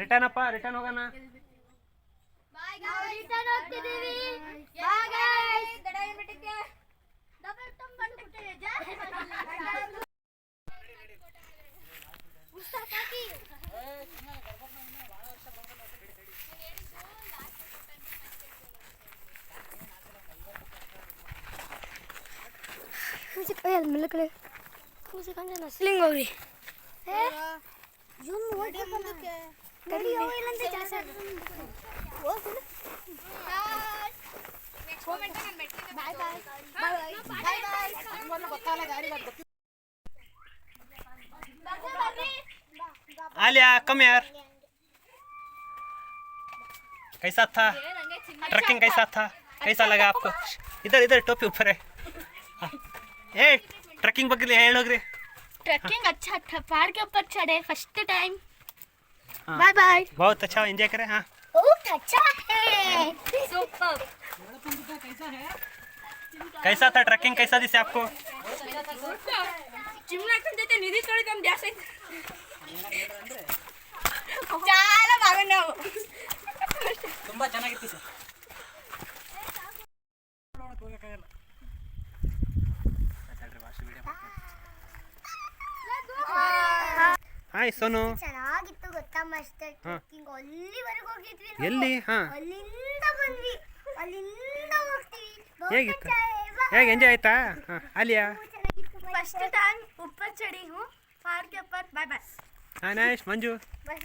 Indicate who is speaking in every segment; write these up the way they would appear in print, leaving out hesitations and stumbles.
Speaker 1: Return ಅಪ್ಪ, return ಹೋಗೋಣ.
Speaker 2: ಮೆಲ್ಲಕಡೆ ನಸ್ಲಿಂಗ್ ಹೋಗ್ರಿ.
Speaker 1: आलिया कम यार, कैसा था ट्रैकिंग? कैसा था? कैसा लगा आपको? इधर इधर टोपी ऊपर है. ए ट्रैकिंग ಬಗ್ಗೆ ಹೇಳೋಗ್ರಿ.
Speaker 2: ट्रैकिंग अच्छा था, पहाड़ के ऊपर चढ़े फर्स्ट टाइम. Bye bye.
Speaker 1: बहुत अच्छा एंजॉय करे. हाँ
Speaker 2: बहुत अच्छा है, सुपर.
Speaker 1: कैसा था ट्रैकिंग? कैसा दिसे आपको?
Speaker 2: ಚಿಮ್ನ ಜೊತೆ ನಿಧಿ ತೊಳಿ ತಮ್ಮ ಜಾಸ್ತಿ చాలా బాగున్నావు.
Speaker 1: ತುಂಬಾ ಚೆನ್ನಾಗಿತ್ತು ಸರ್. ಹಾಯ್ ಸೋನು.
Speaker 2: ಚೆನ್ನಾಗಿತ್ತು ಗೊತ್ತಾ ಮಾಸ್ಟರ್, ಟ್ರೆಕ್ಕಿಂಗ್ ಅಲ್ಲಿವರೆಗೂ ಹೋಗಿದ್ವಿ.
Speaker 1: ಎಲ್ಲಿ? ಹಾಂ,
Speaker 2: ಅಲ್ಲಿಂದ ಬಂದ್ವಿ, ಅಲ್ಲಿಂದ ಹೋಗ್ತೀವಿ.
Speaker 1: ಹೇಗಿತ್ತು? ಹೇಗೆ ಎಂಜಾಯ್ ಆಯ್ತಾ? ಹಾಂ ಆಲಿಯಾ.
Speaker 2: फर्स्ट टाइम ऊपर चढ़ी हूँ पहाड़ के ऊपर. Bye bye.
Speaker 1: हाँ नाइस. मंजू
Speaker 2: बस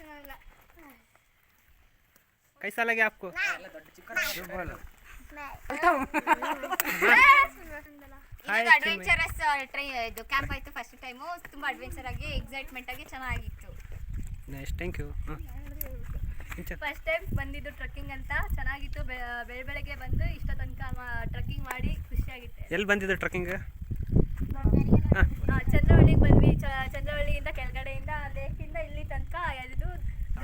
Speaker 1: कैसा लगे आपको? ಹಾಯ್
Speaker 3: ಅಡ್ವೆಂಚರಸ್ ಇದು ಕ್ಯಾಂಪ್ ಆಯಿತು ಫಸ್ಟ್ ಟೈಮು. ತುಂಬ ಅಡ್ವೆಂಚರ್ ಆಗಿ ಎಕ್ಸೈಟ್ಮೆಂಟ್ ಆಗಿ ಚೆನ್ನಾಗಿತ್ತು.
Speaker 1: Nice, thank you.
Speaker 3: First time ಬಂದಿದ್ದು ಟ್ರೆಕ್ಕಿಂಗ್ ಅಂತ ಚೆನ್ನಾಗಿತ್ತು. ಬೆಳಗ್ಗೆ ಬಂದು ಇಷ್ಟ ತನಕ ಟ್ರೆಕ್ಕಿಂಗ್ ಮಾಡಿ ಖುಷಿಯಾಗಿತ್ತು.
Speaker 1: ಎಲ್ಲಿ ಬಂದಿದ್ದು ಟ್ರೆಕ್ಕಿಂಗ್?
Speaker 3: ಚಂದ್ರವಳ್ಳಿಗೆ ಬಂದ್ವಿ. ಚಂದ್ರವಳ್ಳಿಯಿಂದ ಕೆಳಗಡೆಯಿಂದ ಲೇಕಿಂದ ಇಲ್ಲಿ ತನಕ ಇದು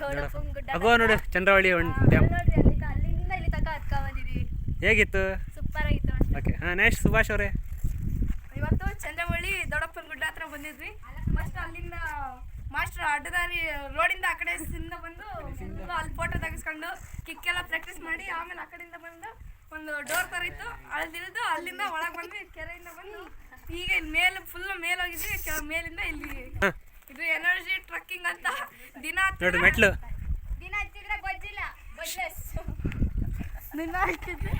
Speaker 3: ಧೋಳಪ್ಪನ ಗುಡ್ಡ
Speaker 1: ಅಗೋ ನೋಡಿ ಚಂದ್ರವಳ್ಳಿ ಡ್ಯಾಮ್.
Speaker 3: ನೋಡ್ರಿ ಅಲ್ಲಿಂದ ಇಲ್ಲಿ ತನಕ ಹತ್ಕೊ ಬಂದಿದ್ದೀವಿ.
Speaker 1: ಹೇಗಿತ್ತು?
Speaker 3: ಸೂಪರ್ ಆಗಿತ್ತು.
Speaker 1: ಓಕೆ. ಹಾಂ ನೆಕ್ಸ್ಟ್ ಸುಭಾಷ್ ಅವರೇ.
Speaker 3: ಇವತ್ತು ಚಂದ್ರವಳ್ಳಿ ದೊಡ್ಡಪ್ಪನ ಗುಡ್ಡ ಹತ್ರ ಬಂದಿದ್ವಿ. ಫಸ್ಟ್ ಅಲ್ಲಿಂದ ಮಾಸ್ಟರ್ ಅಡ್ಡದಾರಿ ರೋಡಿಂದ ಆ ಕಡೆ ಸಿಂದ ಬಂದು ಅಲ್ಲಿ ಫೋಟೋ ತೆಗೆಸ್ಕೊಂಡು ಕಿಕ್ಕೆಲ್ಲ ಪ್ರಾಕ್ಟೀಸ್ ಮಾಡಿ ಆಮೇಲೆ ಆ ಕಡೆಯಿಂದ ಬಂದು ಒಂದು ಡೋರ್ ಥರ ಇತ್ತು ಅಳ್ದಿಳಿದು ಅಲ್ಲಿಂದ ಒಳಗೆ ಬಂದ್ವಿ. ಕೆರೆಯಿಂದ ಬಂದು ಈಗ ಇಲ್ಲಿ ಮೇಲೆ ಫುಲ್ ಮೇಲೆ ಹೋಗಿದ್ವಿ. ಮೇಲಿಂದ ಇಲ್ಲಿ ಇದು ಎನರ್ಜಿ ಟ್ರಕ್ಕಿಂಗ್ ಅಂತ ದಿನ
Speaker 1: ನೋಡಿ ಮೆಟ್ಲು.
Speaker 3: ದಿನ ಹತ್ತಿದ್ರೆ ಗೊಜ್ಜಿಲ್ಲ ಗೊಜ್ಲೆಸ್. ದಿನ ಹತ್ತಿದ್ರೆ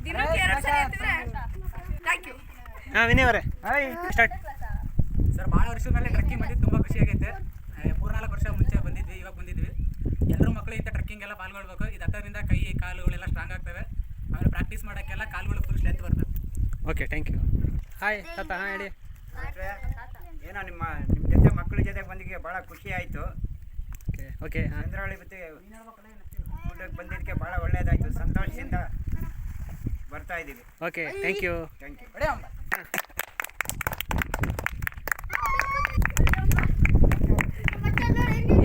Speaker 3: ದಿನಕ್ಕೆ 2 ಸಲ ಹತ್ತಿದ್ರೆ ಥ್ಯಾಂಕ್ ಯು.
Speaker 1: ಹಾಂ ವಿನಯ್ ಅವರೇ ಹಾಯ್ ಸ್ಟಾರ್ಟ್.
Speaker 4: ಸರ್ ಭಾಳ ವರ್ಷದ ಮೇಲೆ ಟ್ರೆಕ್ಕಿಂಗ್ ಬಂದಿದ್ದು ತುಂಬ ಖುಷಿಯಾಗೈತೆ. 3-4 ವರ್ಷ ಮುಂಚೆ ಬಂದಿದ್ವಿ, ಇವಾಗ ಬಂದಿದ್ವಿ. ಎಲ್ಲರೂ ಮಕ್ಕಳು ಇಂಥ ಟ್ರೆಕ್ಕಿಂಗ್ ಎಲ್ಲ ಪಾಲ್ಗೊಳ್ಬೇಕು. ಇದು ಹತ್ತರಿಂದ ಕೈ ಕಾಲುಗಳೆಲ್ಲ ಸ್ಟ್ರಾಂಗ್ ಆಗ್ತವೆ. ಆಮೇಲೆ ಪ್ರಾಕ್ಟೀಸ್ ಮಾಡೋಕ್ಕೆಲ್ಲ ಕಾಲುಗಳು ಫುಲ್ ಸ್ಟ್ರೆಂತ್ ಬರ್ತವೆ.
Speaker 1: Okay thank you. ಹಾಯ್ ತಾತ. ಹಾಂ ಹೇಳಿ.
Speaker 5: ಏನೋ ನಿಮ್ಮ ಜೊತೆ ಮಕ್ಕಳ ಜೊತೆ ಬಂದಿಗೆ ಭಾಳ ಖುಷಿ ಆಯಿತು.
Speaker 1: Okay okay. ಹಾಂ
Speaker 5: ಚಂದ್ರವಳ್ಳಿ ಮತ್ತೆ ಊಟಕ್ಕೆ ಬಂದಿದ್ದಕ್ಕೆ ಭಾಳ ಒಳ್ಳೆಯದಾಯಿತು. ಸಂತೋಷದಿಂದ ಬರ್ತಾ ಇದ್ದೀವಿ.
Speaker 1: Okay thank you.
Speaker 5: Thank you.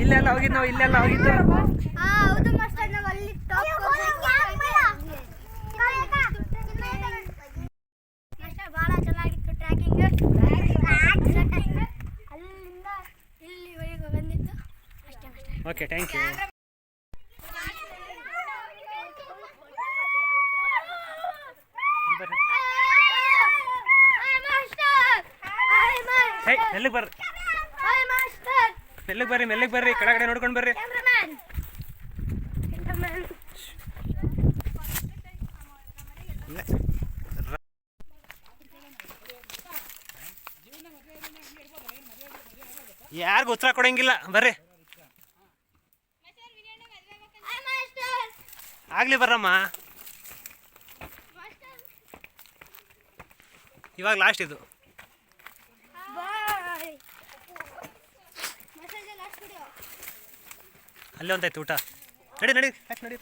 Speaker 1: ಇಲ್ಲೆಲ್ಲ ಹೋಗಿದ್ದು ನಾವು, ಇಲ್ಲೆಲ್ಲ ಹೋಗಿದ್ದು.
Speaker 2: ಹೌದು ಮಾಸ್ಟರ್, ನಾವು ಅಲ್ಲಿ ಟಾಪ್ ಮಾಸ್ಟರ್ ಭಾಳ ಚೆನ್ನಾಗಿತ್ತು ಟ್ರ್ಯಾಕಿಂಗ್. ಅಲ್ಲಿಂದ ಇಲ್ಲಿವರೆಗೂ ಬಂದಿತ್ತು ಅಷ್ಟೇ ಮಾಸ್ಟರ್.
Speaker 1: Okay thank you. ಹೇ ಮೆಲ್ಲಿಗೆ ಬರ್ರಿ, ಮೆಲ್ಲಿಗೆ ಬರ್ರಿ, ಮೆಲ್ಲಿಗೆ ಬರ್ರಿ, ಕೆಳಗಡೆ ನೋಡ್ಕೊಂಡು ಬರ್ರಿ. ಯಾರಿಗೂ ಉತ್ತರ ಕೊಡಂಗಿಲ್ಲ, ಬರ್ರಿ. ಆಗ್ಲಿ ಬರ್ರಮ್ಮ, ಇವಾಗ ಲಾಸ್ಟ್ ಇದು. ಅಲ್ಲೇ ಒಂದಾಯ್ತು ಊಟ. ನಡಿ ನಡಿ ಯಾಕೆ ನಡಿ.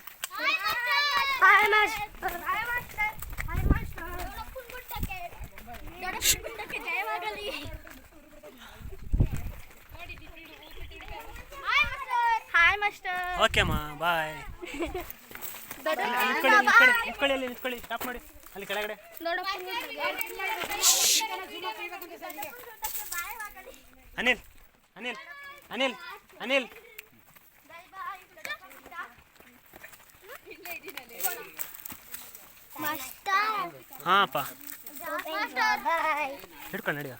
Speaker 1: ಓಕೆ ಅಮ್ಮ ಬಾಯ್. ನಿಂತ್ಕೊಳ್ಳಿ, ಅಲ್ಲಿ ನಿಂತ್ಕೊಳ್ಳಿ, ಸ್ಟಾಪ್ ಮಾಡಿ ಅಲ್ಲಿ ಕೆಳಗಡೆ. ಅನಿಲ್ ಅನಿಲ್ ಅನಿಲ್ ಅನಿಲ್ ಹಾಂ ಅಪ್ಪ
Speaker 2: ಬಾಯ್
Speaker 1: ಹಿಡ್ಕೊಂಡು ನಡಿಯ.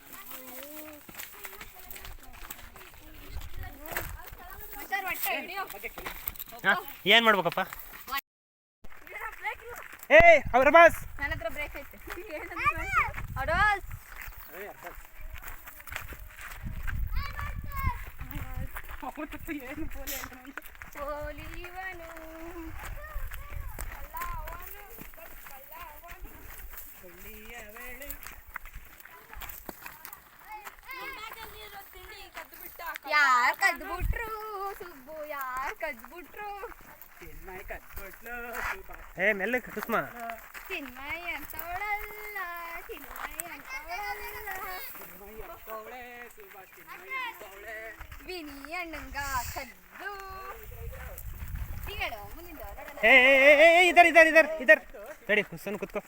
Speaker 1: ಹಾಂ ಏನು ಮಾಡ್ಬೇಕಪ್ಪ? ಏಯ್ ಅವ್ರ ಬಾಸ್
Speaker 3: ನನ್ನ ಹತ್ರ ಬ್ರೇಕ್ ಐತೆ ಅಡೋಸ್ ಪೋಲಿವನು ಯಾರ್ ಕದ್ಬಿಟ್ರು ಸುಬ್ಬು ಯಾರ್ ಕದ್ಬಿಟ್ರು
Speaker 1: ಏ ಮೆಲ್ಲಕ್ಕೆ ಸುಷ್ಮಾ.
Speaker 3: ಚಿನ್ಮಯ ಅಂತವಳಲ್ಲ ಚಿನ್ಮಯ ಅಂತವಳಲ್ಲ ವಿನಿ ಅಣ್ಣಂಗ ಕದ್ದು ಹೇಳು ಮುಂದಿನ
Speaker 1: ಏ ಇದರ್ ಇದರ್ ಇದರ್ ಇದರ್ ತಡಿ ಹುಸನ್ ಕುತ್ಕೋ.